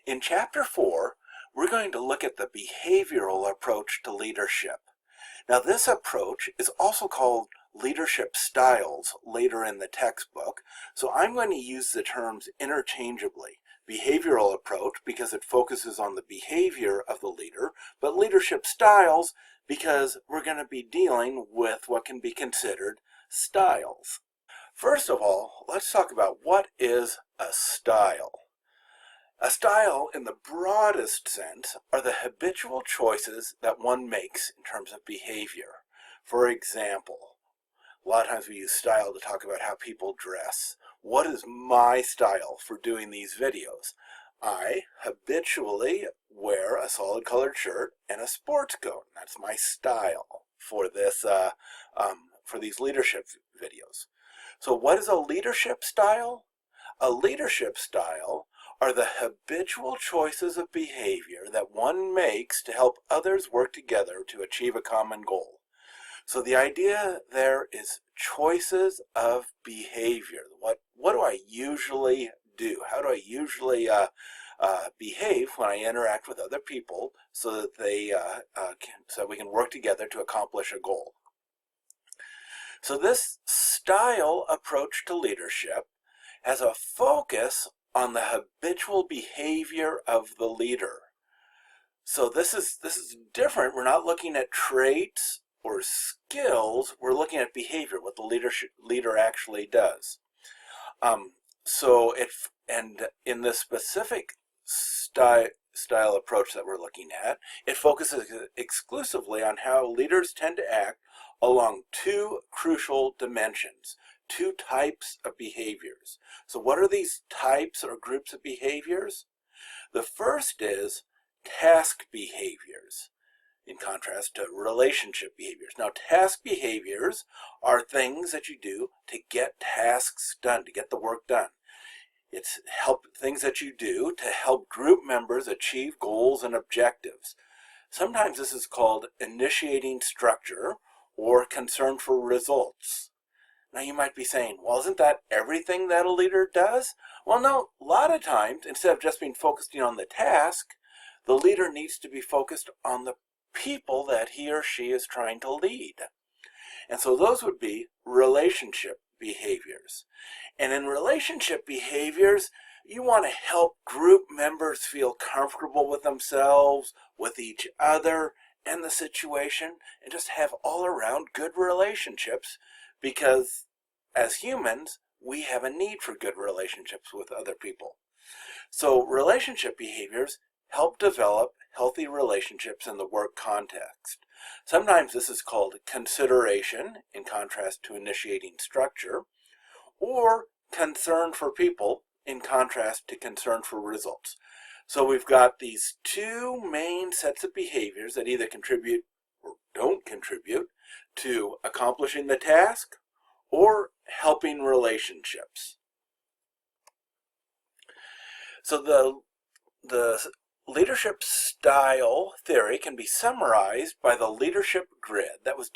In Chapter 4, we're going to look at the behavioral approach to leadership. Now, this approach is also called leadership styles later in the textbook, so I'm going to use the terms interchangeably. Behavioral approach because it focuses on the behavior of the leader, but leadership styles because we're going to be dealing with what can be considered styles. First of all, let's talk about what is a style. A style, in the broadest sense, are the habitual choices that one makes in terms of behavior. For example, a lot of times we use style to talk about how people dress. What is my style for doing these videos? I habitually wear a solid colored shirt and a sports coat. That's my style for this for these leadership videos. So what is a leadership style? A leadership style are the habitual choices of behavior that one makes to help others work together to achieve a common goal. So the idea there is choices of behavior. What do I usually do? How do I usually behave when I interact with other people so that so we can work together to accomplish a goal? So this style approach to leadership has a focus on the habitual behavior of the leader. So this is different. We're not looking at traits or skills. We're looking at behavior, what the leader actually does. And in this specific style approach that we're looking at, it focuses exclusively on how leaders tend to act along two crucial dimensions. Two types of behaviors. So what are these types or groups of behaviors? The first is task behaviors, in contrast to relationship behaviors. Now, task behaviors are things that you do to get tasks done, to get the work done. It's things that you do to help group members achieve goals and objectives. Sometimes this is called initiating structure or concern for results. Now you might be saying, well, isn't that everything that a leader does? Well, no, a lot of times, instead of just being focusing on the task, the leader needs to be focused on the people that he or she is trying to lead. And so those would be relationship behaviors. And in relationship behaviors, you want to help group members feel comfortable with themselves, with each other, and the situation, and just have all around good relationships, because as humans, we have a need for good relationships with other people. So relationship behaviors help develop healthy relationships in the work context. Sometimes this is called consideration, in contrast to initiating structure, or concern for people, in contrast to concern for results. So we've got these two main sets of behaviors that either contribute or don't contribute to accomplishing the task or helping relationships. So the leadership style theory can be summarized by the leadership grid that was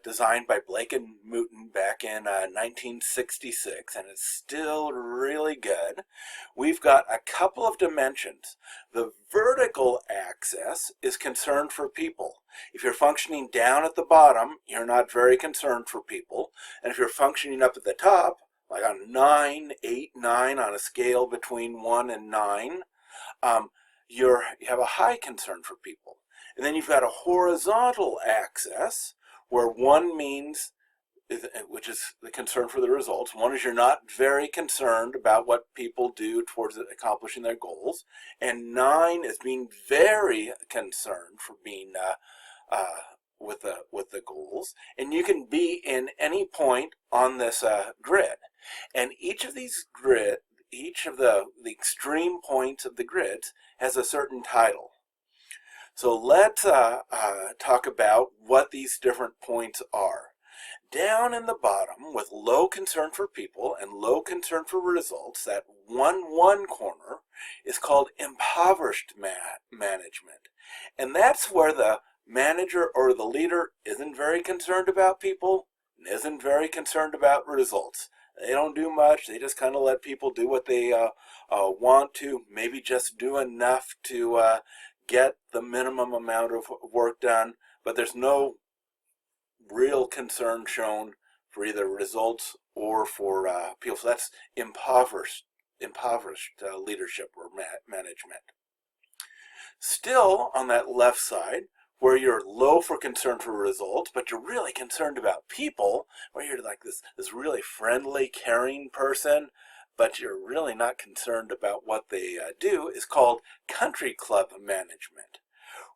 designed by Blake and Mouton back in 1966, and it's still really good. We've got a couple of dimensions. The vertical axis is concern for people. If you're functioning down at the bottom, you're not very concerned for people. And if you're functioning up at the top, like on 9, 8, 9 on a scale between 1 and 9, you have a high concern for people. And then you've got a horizontal axis where 1 means, which is the concern for the results. 1 is you're not very concerned about what people do towards accomplishing their goals. And 9 is being very concerned for being with the goals. And you can be in any point on this grid. And each of the extreme points of the grids has a certain title. So let's talk about what these different points are. Down in the bottom, with low concern for people and low concern for results, that 1-1 corner is called impoverished management. And that's where the manager or the leader isn't very concerned about people and isn't very concerned about results. They don't do much. They just kind of let people do what they want to, maybe just do enough to get the minimum amount of work done, but there's no real concern shown for either results or for people. So that's impoverished leadership or management. Still, on that left side, where you're low for concern for results, but you're really concerned about people, where you're like this really friendly, caring person, but you're really not concerned about what they do, is called country club management,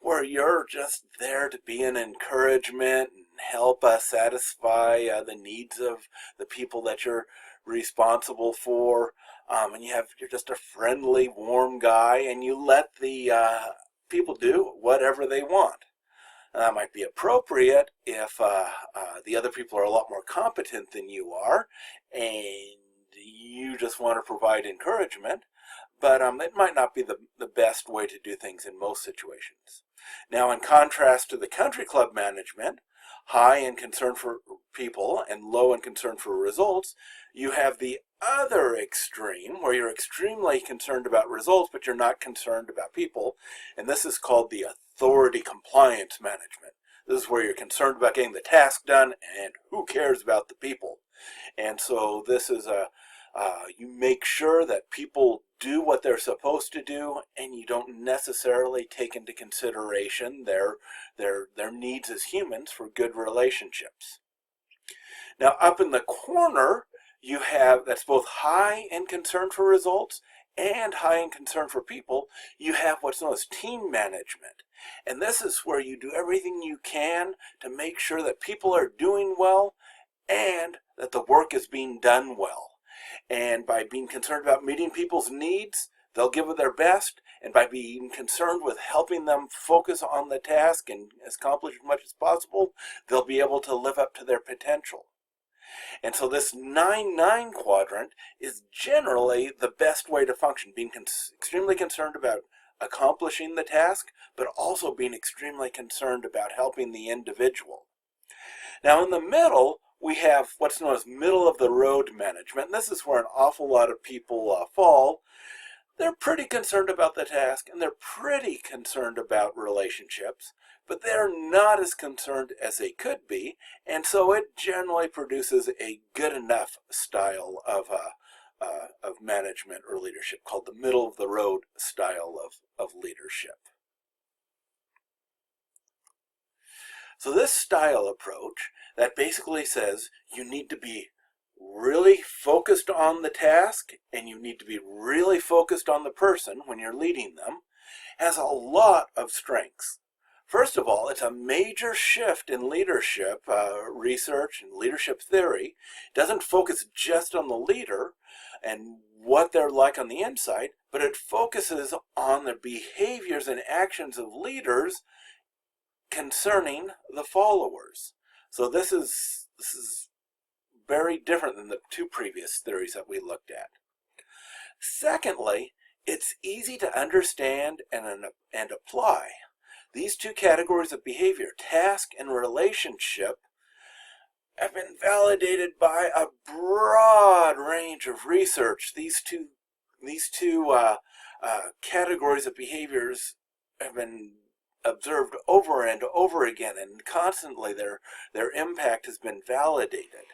where you're just there to be an encouragement and help satisfy the needs of the people that you're responsible for. And you're just a friendly, warm guy, and you let the people do whatever they want. That might be appropriate if the other people are a lot more competent than you are, and you just want to provide encouragement, but it might not be the best way to do things in most situations. Now, in contrast to the country club management, high in concern for people and low in concern for results, you have the other extreme where you're extremely concerned about results, but you're not concerned about people, and this is called the authority compliance management. This is where you're concerned about getting the task done, and who cares about the people? And so this is you make sure that people do what they're supposed to do, and you don't necessarily take into consideration their needs as humans for good relationships. Now, up in the corner, you have, that's both high in concern for results and high in concern for people, you have what's known as team management. And this is where you do everything you can to make sure that people are doing well and that the work is being done well. And by being concerned about meeting people's needs, they'll give it their best. And by being concerned with helping them focus on the task and accomplish as much as possible, they'll be able to live up to their potential. And so this 9-9 quadrant is generally the best way to function, being extremely concerned about accomplishing the task, but also being extremely concerned about helping the individual. Now, in the middle, we have what's known as middle of the road management. And this is where an awful lot of people fall. They're pretty concerned about the task, and they're pretty concerned about relationships, but they're not as concerned as they could be, and so it generally produces a good enough style of management or leadership, called the middle of the road style of leadership. So this style approach that basically says you need to be really focused on the task and you need to be really focused on the person when you're leading them has a lot of strengths. First of all, it's a major shift in leadership research and leadership theory. It doesn't focus just on the leader and what they're like on the inside, but it focuses on the behaviors and actions of leaders concerning the followers. So this is very different than the two previous theories that we looked at. Secondly, it's easy to understand and apply. These two categories of behavior, task and relationship, have been validated by a broad range of research. These two categories of behaviors have been observed over and over again, and constantly their impact has been validated.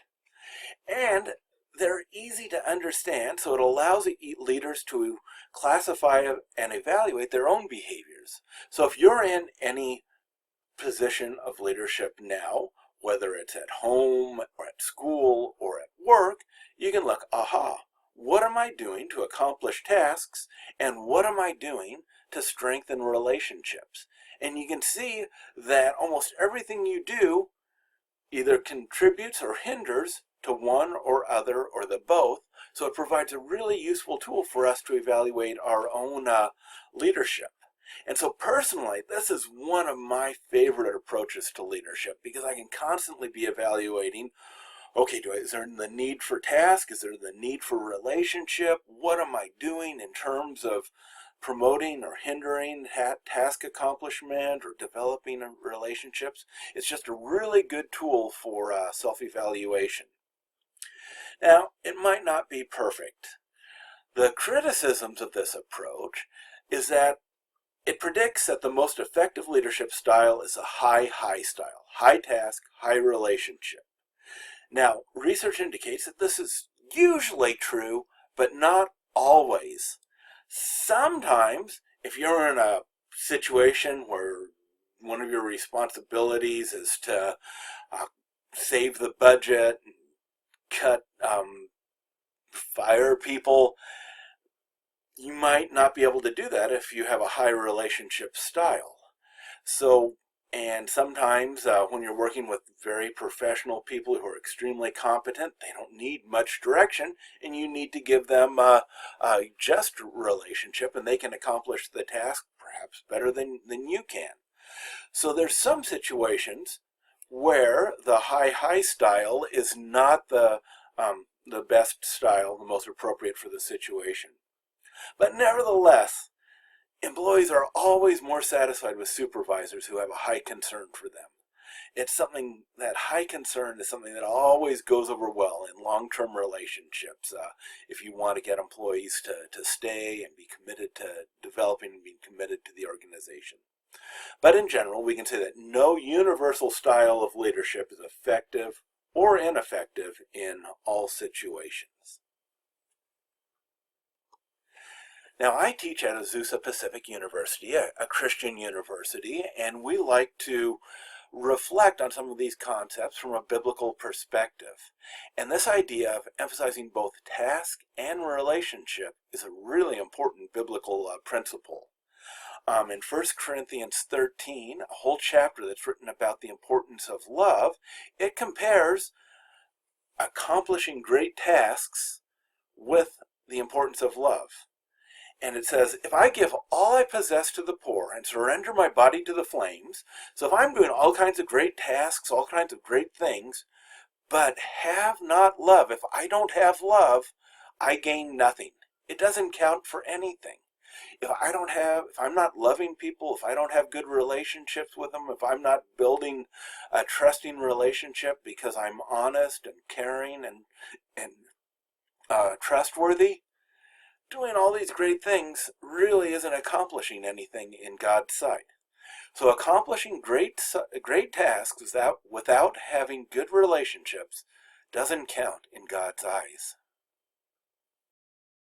And they're easy to understand, so it allows leaders to classify and evaluate their own behaviors. So if you're in any position of leadership now, whether it's at home or at school or at work, you can look, aha, what am I doing to accomplish tasks, and what am I doing to strengthen relationships? And you can see that almost everything you do either contributes or hinders to one or other or the both. So it provides a really useful tool for us to evaluate our own leadership. And so personally, this is one of my favorite approaches to leadership, because I can constantly be evaluating, okay, is there the need for task? Is there the need for relationship? What am I doing in terms of promoting or hindering task accomplishment or developing relationships? It's just a really good tool for self-evaluation. Now, it might not be perfect. The criticisms of this approach is that it predicts that the most effective leadership style is a high style, high task, high relationship. Now, research indicates that this is usually true, but not always. Sometimes, if you're in a situation where one of your responsibilities is to save the budget, cut, fire people, you might not be able to do that if you have a high relationship style. So, and sometimes when you're working with very professional people who are extremely competent, they don't need much direction, and you need to give them a just relationship, and they can accomplish the task perhaps better than you can. So there's some situations where the high style is not the best style, the most appropriate for the situation. But nevertheless, employees are always more satisfied with supervisors who have a high concern for them. It's something, that high concern is something that always goes over well in long-term relationships. If you want to get employees to stay and be committed to developing and being committed to the organization. But in general, we can say that no universal style of leadership is effective or ineffective in all situations. Now, I teach at Azusa Pacific University, a Christian university, and we like to reflect on some of these concepts from a biblical perspective. And this idea of emphasizing both task and relationship is a really important biblical principle. In 1 Corinthians 13, a whole chapter that's written about the importance of love, it compares accomplishing great tasks with the importance of love. And it says, if I give all I possess to the poor and surrender my body to the flames, so if I'm doing all kinds of great tasks, all kinds of great things, but have not love, if I don't have love, I gain nothing. It doesn't count for anything. If I'm not loving people, if I don't have good relationships with them, if I'm not building a trusting relationship because I'm honest and caring and trustworthy, doing all these great things really isn't accomplishing anything in God's sight. So accomplishing great tasks without having good relationships doesn't count in God's eyes.